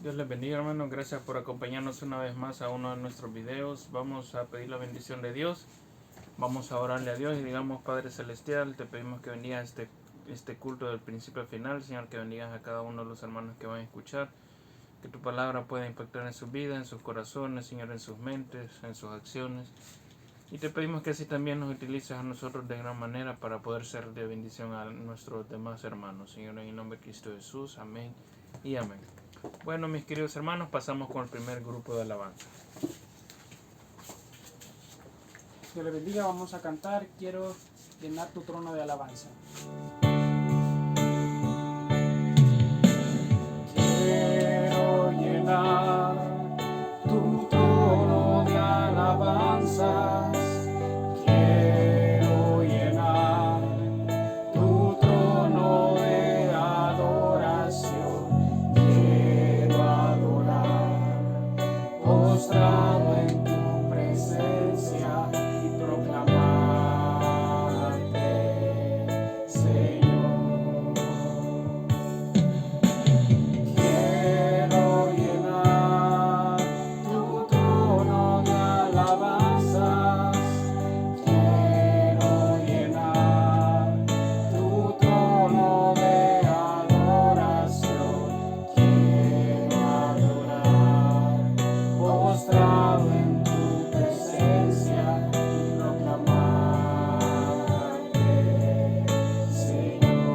Dios les bendiga, hermanos. Gracias por acompañarnos una vez más a uno de nuestros videos. Vamos a pedir la bendición de Dios. Vamos a orarle a Dios y digamos: Padre Celestial, te pedimos que bendiga este culto del principio al final. Señor, que bendigas a cada uno de los hermanos que van a escuchar. Que tu palabra pueda impactar en sus vidas, en sus corazones, Señor, en sus mentes, en sus acciones. Y te pedimos que así también nos utilices a nosotros de gran manera para poder ser de bendición a nuestros demás hermanos. Señor, en el nombre de Cristo Jesús. Amén y amén. Bueno, mis queridos hermanos, pasamos con el primer grupo de alabanza. Dios le bendiga, vamos a cantar Quiero llenar tu trono de alabanza. Quiero llenar tu trono de alabanzas. Quiero llenar tu trono de adoración. Quiero adorar, postrado en tu presencia y proclamarte, Señor. Quiero llenar tu trono de alabanzas. Quiero llenar tu trono de adoración. Quiero adorar, postrado en tu presencia y proclamarte, Señor.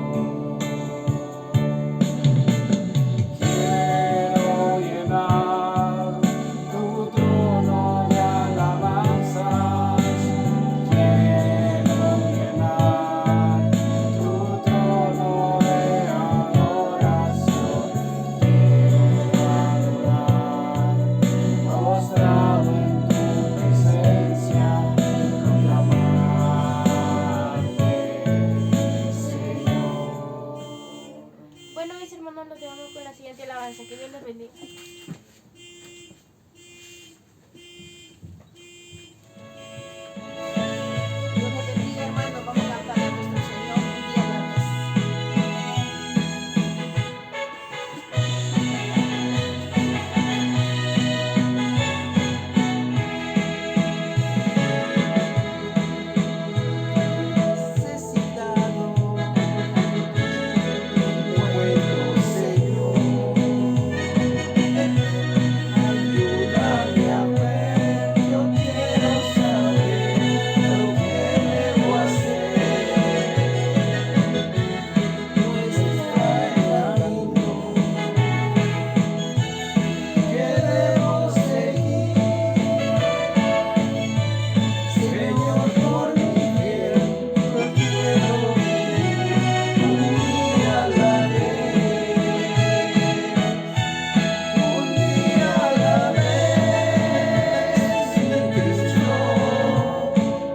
Quiero llenar tu trono de alabanzas. Quiero llenar tu trono de adoración. Quiero adorar, postrado en tu presencia y proclamarte, Señor. Bueno, mis hermanos, los dejamos con la siguiente alabanza. Que Dios les bendiga. Dios les bendiga, hermanos. Vamos a cantar a nuestro Señor un día a la vez. Necesitado, encuentro, Señor. Ayúdame a ver, yo quiero saber lo que debo hacer. No es el camino que debo seguir. Señor, por mi bien, yo quiero vivir un día a la vez. Un día a la vez, mi Cristo,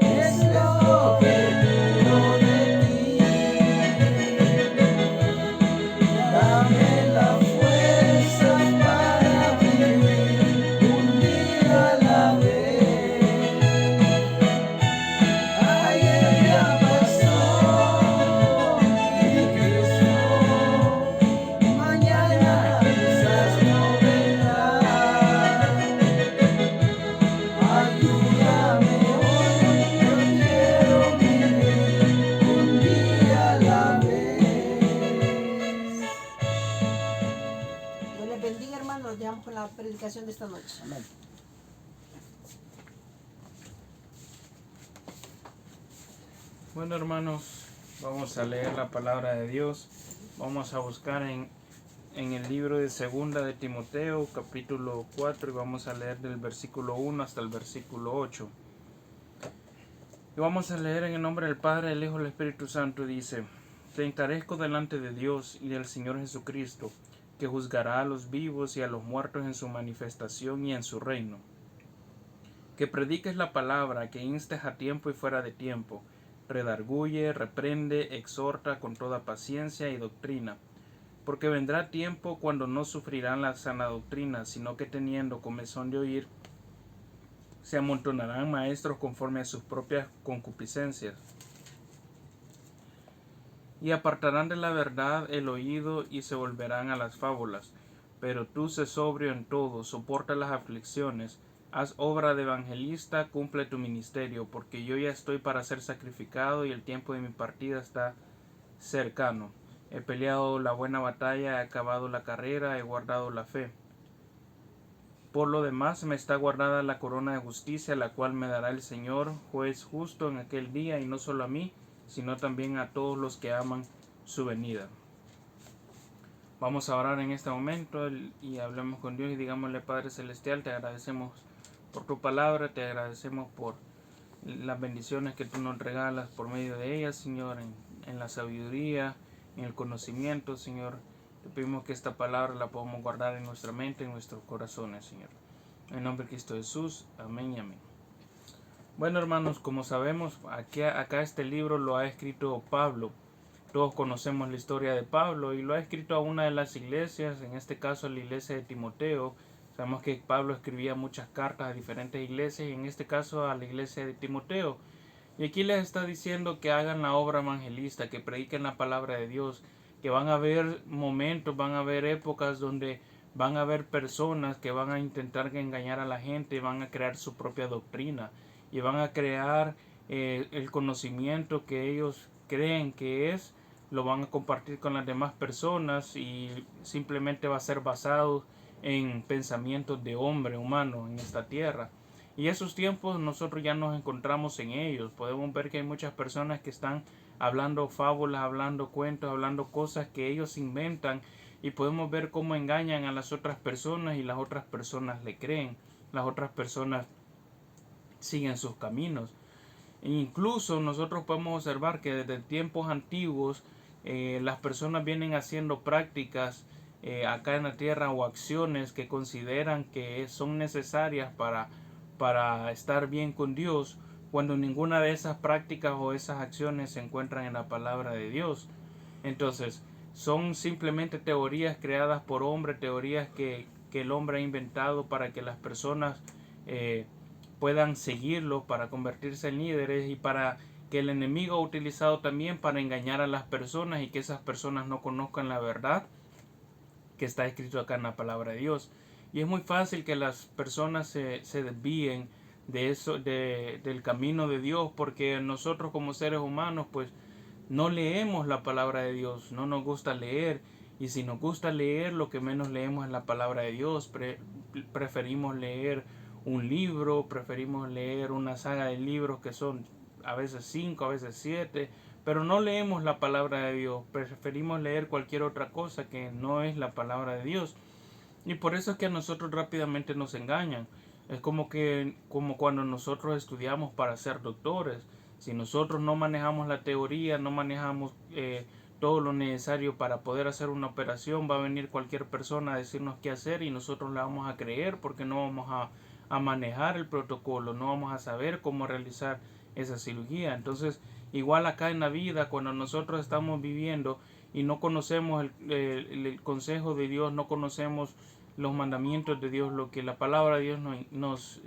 es lo que pido de ti. Dame la fuerza para vivir un día a la vez. Ayer ya pasó, mi Cristo, mañana quizás no vendrá. Ayúdame hoy, yo quiero vivir un día a la vez. Dios les bendiga, hermanos. Nos dejamos con la predicación de esta noche. Amén. Bueno, hermanos, vamos a leer la palabra de Dios. Vamos a buscar en el libro de Segunda de Timoteo, capítulo 4, y vamos a leer del versículo 1 hasta el versículo 8. Y vamos a leer en el nombre del Padre, del Hijo y del Espíritu Santo. Dice: Te encarezco delante de Dios y del Señor Jesucristo, que juzgará a los vivos y a los muertos en su manifestación y en su reino. Que prediques la palabra, que instes a tiempo y fuera de tiempo, redarguye, reprende, exhorta con toda paciencia y doctrina. Porque vendrá tiempo cuando no sufrirán la sana doctrina, sino que teniendo comezón de oír, se amontonarán maestros conforme a sus propias concupiscencias, y apartarán de la verdad el oído y se volverán a las fábulas. pero tú sé sobrio en todo, soporta las aflicciones, haz obra de evangelista, cumple tu ministerio, porque yo ya estoy para ser sacrificado y el tiempo de mi partida está cercano. He peleado la buena batalla, he acabado la carrera, he guardado la fe. Por lo demás me está guardada la corona de justicia, la cual me dará el Señor, juez justo en aquel día, y no solo a mí, sino también a todos los que aman su venida. Vamos a orar en este momento y hablemos con Dios y digámosle: Padre Celestial, te agradecemos por tu palabra, te agradecemos por las bendiciones que tú nos regalas por medio de ella, Señor, en la sabiduría, en el conocimiento, Señor. Te pedimos que esta palabra la podamos guardar en nuestra mente, en nuestros corazones, Señor. En nombre de Cristo Jesús, amén y amén. Bueno, hermanos, como sabemos, acá este libro lo ha escrito Pablo. Todos conocemos la historia de Pablo y lo ha escrito a una de las iglesias, en este caso la iglesia de Timoteo. Sabemos que Pablo escribía muchas cartas a diferentes iglesias y en este caso a la iglesia de Timoteo. Y aquí les está diciendo que hagan la obra evangelista, que prediquen la palabra de Dios, que van a haber momentos, van a haber épocas donde van a haber personas que van a intentar engañar a la gente, van a crear su propia doctrina y van a crear el conocimiento que ellos creen que es, lo van a compartir con las demás personas y simplemente va a ser basado en pensamientos de hombre humano en esta tierra. Y esos tiempos nosotros ya nos encontramos en ellos. Podemos ver que hay muchas personas que están hablando fábulas, hablando cuentos, hablando cosas que ellos inventan y podemos ver cómo engañan a las otras personas y las otras personas le creen. Las otras personas siguen sus caminos. E incluso nosotros podemos observar que desde tiempos antiguos las personas vienen haciendo prácticas acá en la tierra o acciones que consideran que son necesarias para estar bien con Dios, cuando ninguna de esas prácticas o esas acciones se encuentran en la palabra de Dios. Entonces, son simplemente teorías creadas por hombre, teorías que el hombre ha inventado para que las personas puedan seguirlo, para convertirse en líderes y para que el enemigo ha utilizado también para engañar a las personas y que esas personas no conozcan la verdad que está escrito acá en la palabra de Dios. Y es muy fácil que las personas se desvíen de eso, del camino de Dios, porque nosotros como seres humanos pues no leemos la palabra de Dios, no nos gusta leer, y si nos gusta leer, lo que menos leemos es la palabra de Dios. Preferimos leer un libro, preferimos leer una saga de libros que son a veces 5, a veces 7, pero no leemos la palabra de Dios, preferimos leer cualquier otra cosa que no es la palabra de Dios. Y por eso es que a nosotros rápidamente nos engañan. Es como cuando nosotros estudiamos para ser doctores. Si nosotros no manejamos la teoría, no manejamos todo lo necesario para poder hacer una operación, va a venir cualquier persona a decirnos qué hacer y nosotros la vamos a creer porque no vamos a manejar el protocolo, no vamos a saber cómo realizar esa cirugía. Entonces, igual acá en la vida, cuando nosotros estamos viviendo y no conocemos el consejo de Dios, no conocemos los mandamientos de Dios, lo que la palabra de Dios nos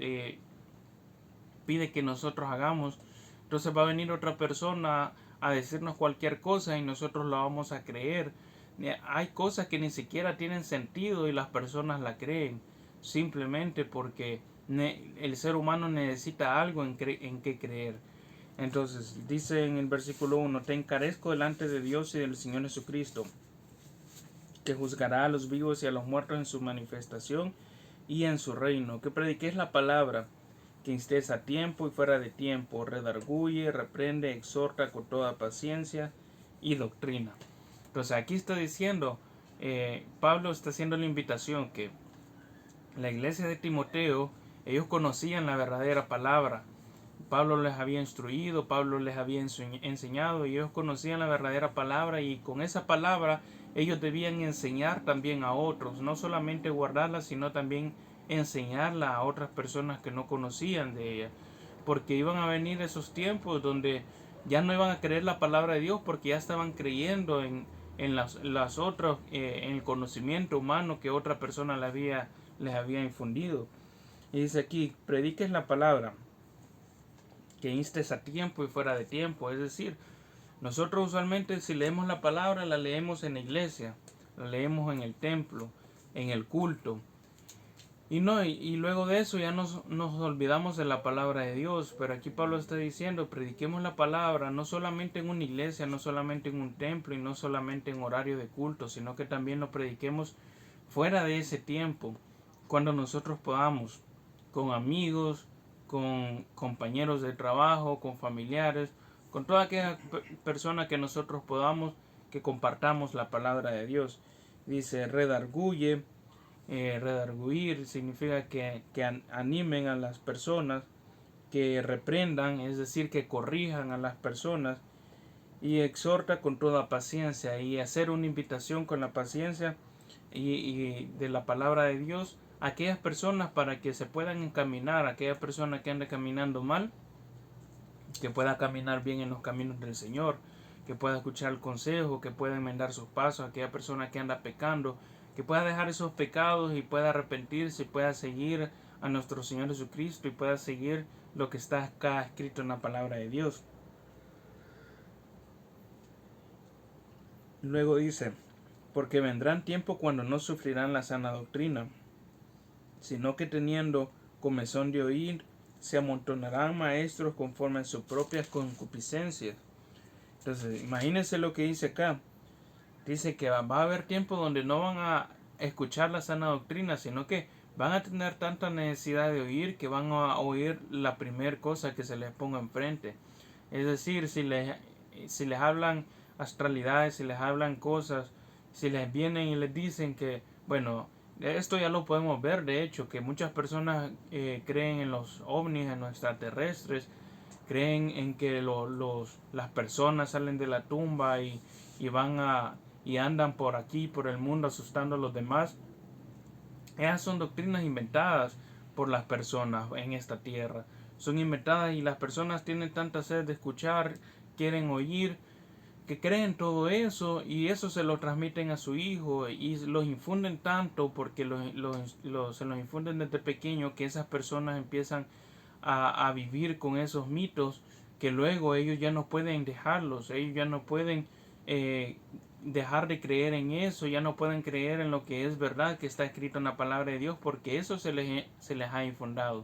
pide que nosotros hagamos, entonces va a venir otra persona a decirnos cualquier cosa y nosotros la vamos a creer. Hay cosas que ni siquiera tienen sentido y las personas la creen, simplemente porque el ser humano necesita algo en que creer. Entonces dice en el versículo 1: te encarezco delante de Dios y del Señor Jesucristo, que juzgará a los vivos y a los muertos en su manifestación y en su reino, que prediquéis la palabra, que instés a tiempo y fuera de tiempo, redarguye, reprende, exhorta con toda paciencia y doctrina. Entonces aquí está diciendo, Pablo está haciendo la invitación que la iglesia de Timoteo, ellos conocían la verdadera palabra. Pablo les había instruido, Pablo les había enseñado y ellos conocían la verdadera palabra, y con esa palabra ellos debían enseñar también a otros, no solamente guardarla, sino también enseñarla a otras personas que no conocían de ella, porque iban a venir esos tiempos donde ya no iban a creer la palabra de Dios porque ya estaban creyendo en las otras, en el conocimiento humano que otra persona les había infundido. Y dice aquí: prediques la palabra, que instes a tiempo y fuera de tiempo. Es decir, nosotros usualmente si leemos la palabra, la leemos en la iglesia, la leemos en el templo, en el culto. Y luego de eso ya nos olvidamos de la palabra de Dios. Pero aquí Pablo está diciendo, prediquemos la palabra no solamente en una iglesia, no solamente en un templo y no solamente en horario de culto, sino que también lo prediquemos fuera de ese tiempo, cuando nosotros podamos, con amigos, con compañeros de trabajo, con familiares, con toda aquella persona que nosotros podamos, que compartamos la palabra de Dios. Dice, redarguye. Redarguir significa que animen a las personas, que reprendan, es decir, que corrijan a las personas, y exhorta con toda paciencia, y hacer una invitación con la paciencia y de la palabra de Dios a aquellas personas para que se puedan encaminar, a aquella persona que anda caminando mal, que pueda caminar bien en los caminos del Señor, que pueda escuchar el consejo, que pueda enmendar sus pasos, a aquella persona que anda pecando, que pueda dejar esos pecados y pueda arrepentirse, y pueda seguir a nuestro Señor Jesucristo y pueda seguir lo que está acá escrito en la palabra de Dios. Luego dice, porque vendrán tiempos cuando no sufrirán la sana doctrina, sino que teniendo comezón de oír, se amontonarán maestros conforme a sus propias concupiscencias. Entonces, imagínense lo que dice acá. Dice que va a haber tiempos donde no van a escuchar la sana doctrina, sino que van a tener tanta necesidad de oír que van a oír la primera cosa que se les ponga enfrente. Es decir, si les hablan astralidades, si les hablan cosas, si les vienen y les dicen que, bueno, esto ya lo podemos ver, de hecho, que muchas personas creen en los ovnis, en los extraterrestres, creen en que las personas salen de la tumba y andan por aquí, por el mundo, asustando a los demás. Esas son doctrinas inventadas por las personas en esta tierra. Son inventadas y las personas tienen tanta sed de escuchar, quieren oír, que creen todo eso y eso se lo transmiten a su hijo y los infunden tanto porque se los infunden desde pequeño que esas personas empiezan a vivir con esos mitos que luego ellos ya no pueden dejarlos, ellos ya no pueden dejar de creer en eso, ya no pueden creer en lo que es verdad, que está escrito en la palabra de Dios, porque eso se les ha infundado,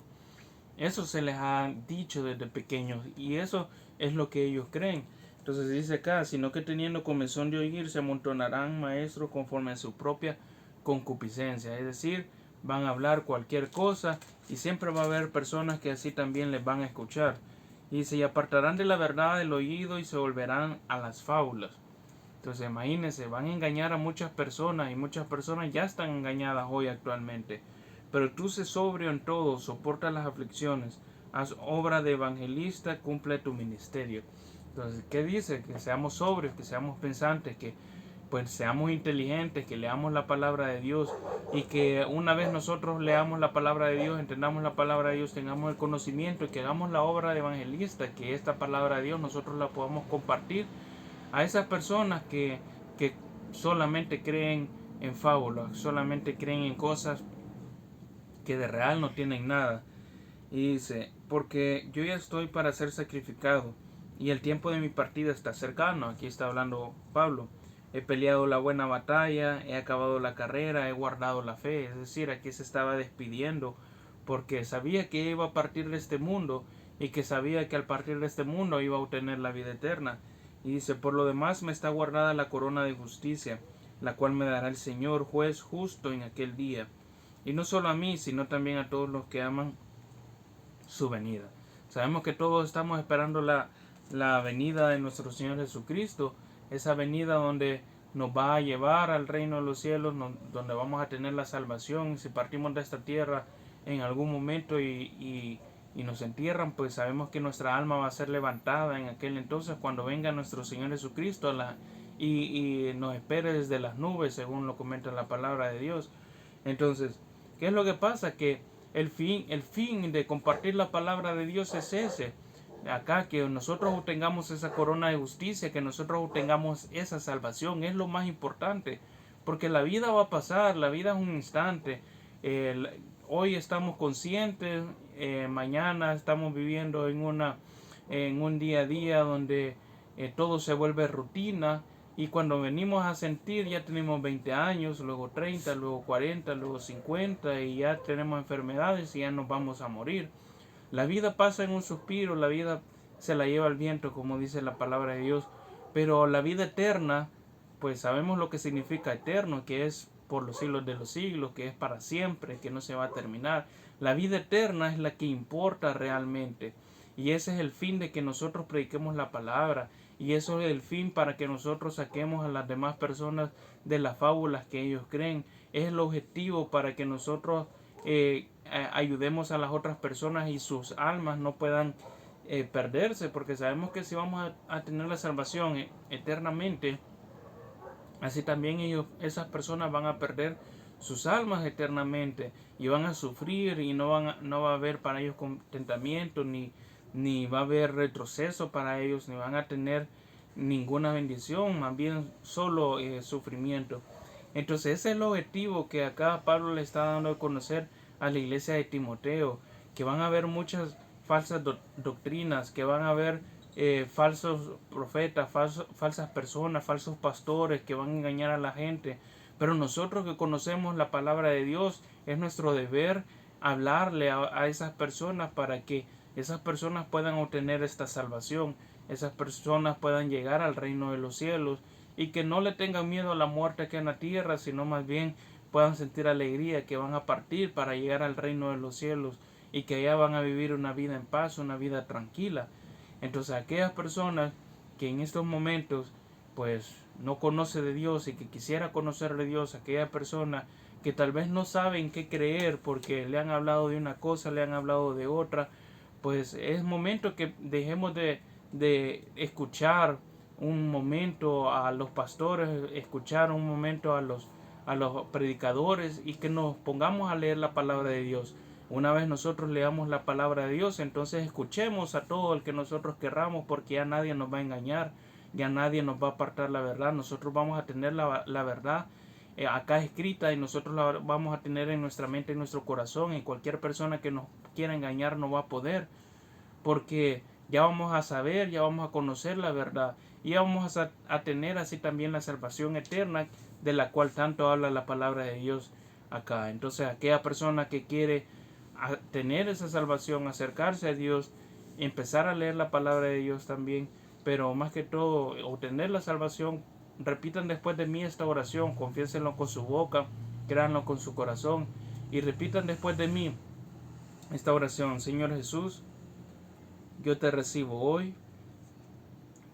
eso se les ha dicho desde pequeños y eso es lo que ellos creen. Entonces dice acá, sino que teniendo comezón de oír, se amontonarán maestros conforme a su propia concupiscencia, es decir, van a hablar cualquier cosa y siempre va a haber personas que así también les van a escuchar. Y se apartarán de la verdad del oído y se volverán a las fábulas. Entonces imagínense, van a engañar a muchas personas y muchas personas ya están engañadas hoy actualmente. Pero tú sé sobrio en todo, soporta las aflicciones, haz obra de evangelista, cumple tu ministerio. Entonces, ¿qué dice? Que seamos sobrios, que seamos pensantes, que pues seamos inteligentes, que leamos la palabra de Dios y que una vez nosotros leamos la palabra de Dios, entendamos la palabra de Dios, tengamos el conocimiento y que hagamos la obra de evangelista, que esta palabra de Dios nosotros la podamos compartir a esas personas que solamente creen en fábulas, solamente creen en cosas que de real no tienen nada. Y dice, porque yo ya estoy para ser sacrificado y el tiempo de mi partida está cercano. Aquí está hablando Pablo. He peleado la buena batalla, he acabado la carrera, he guardado la fe. Es decir, aquí se estaba despidiendo porque sabía que iba a partir de este mundo y que sabía que al partir de este mundo iba a obtener la vida eterna. Y dice, por lo demás me está guardada la corona de justicia, la cual me dará el Señor, juez justo en aquel día. Y no solo a mí, sino también a todos los que aman su venida. Sabemos que todos estamos esperando la venida de nuestro Señor Jesucristo, esa venida donde nos va a llevar al reino de los cielos, donde vamos a tener la salvación. Si partimos de esta tierra en algún momento y nos entierran, pues sabemos que nuestra alma va a ser levantada en aquel entonces cuando venga nuestro Señor Jesucristo y nos espere desde las nubes, según lo comenta la palabra de Dios. Entonces, ¿qué es lo que pasa? Que el fin de compartir la palabra de Dios es ese. Acá, que nosotros obtengamos esa corona de justicia, que nosotros obtengamos esa salvación, es lo más importante. Porque la vida va a pasar, la vida es un instante. Hoy estamos conscientes, mañana estamos viviendo en un día a día donde todo se vuelve rutina Y cuando venimos a sentir ya tenemos 20 años, luego 30, luego 40, luego 50 y ya tenemos enfermedades y ya nos vamos a morir. La vida pasa en un suspiro, la vida se la lleva el viento, como dice la palabra de Dios. Pero la vida eterna, pues sabemos lo que significa eterno, que es por los siglos de los siglos, que es para siempre, que no se va a terminar. La vida eterna es la que importa realmente. Y ese es el fin de que nosotros prediquemos la palabra. Y eso es el fin para que nosotros saquemos a las demás personas de las fábulas que ellos creen. Es el objetivo para que nosotros ayudemos a las otras personas y sus almas no puedan perderse. Porque sabemos que si vamos a tener la salvación eternamente, así también esas personas van a perder sus almas eternamente y van a sufrir y no va a haber para ellos contentamiento ni va a haber retroceso para ellos, ni van a tener ninguna bendición, más bien solo sufrimiento. Entonces ese es el objetivo que acá Pablo le está dando a conocer a la iglesia de Timoteo, que van a haber muchas falsas doctrinas, que van a haber falsos profetas, falsas personas, falsos pastores que van a engañar a la gente. Pero nosotros que conocemos la palabra de Dios, es nuestro deber hablarle a esas personas para que esas personas puedan obtener esta salvación, esas personas puedan llegar al reino de los cielos y que no le tengan miedo a la muerte aquí en la tierra, sino más bien puedan sentir alegría que van a partir para llegar al reino de los cielos y que allá van a vivir una vida en paz, una vida tranquila. Entonces aquellas personas que en estos momentos pues no conoce de Dios y que quisiera conocer de Dios, aquella persona que tal vez no saben qué creer porque le han hablado de una cosa, le han hablado de otra, pues es momento que dejemos de escuchar un momento a los pastores, escuchar un momento a los predicadores y que nos pongamos a leer la palabra de Dios. Una vez nosotros leamos la palabra de Dios, entonces escuchemos a todo el que nosotros querramos, porque ya nadie nos va a engañar, ya nadie nos va a apartar la verdad. Nosotros vamos a tener la verdad acá escrita y nosotros la vamos a tener en nuestra mente, en nuestro corazón, y cualquier persona que nos quiera engañar no va a poder, porque ya vamos a saber, ya vamos a conocer la verdad y ya vamos a tener así también la salvación eterna de la cual tanto habla la palabra de Dios acá. Entonces aquella persona que quiere tener esa salvación, acercarse a Dios, empezar a leer la palabra de Dios también, pero más que todo obtener la salvación, repitan después de mí esta oración, confiésenlo con su boca, créanlo con su corazón y repitan después de mí esta oración. Señor Jesús, yo te recibo hoy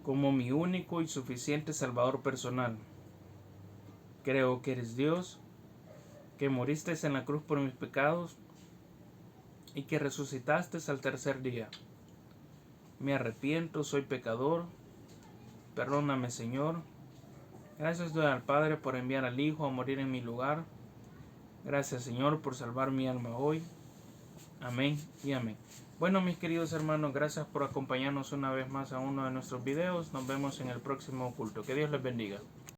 como mi único y suficiente Salvador personal. Creo que eres Dios, que moriste en la cruz por mis pecados y que resucitaste al tercer día. Me arrepiento, soy pecador. Perdóname, Señor. Gracias doy al Padre por enviar al Hijo a morir en mi lugar. Gracias, Señor, por salvar mi alma hoy. Amén y amén. Bueno, mis queridos hermanos, gracias por acompañarnos una vez más a uno de nuestros videos. Nos vemos en el próximo culto. Que Dios les bendiga.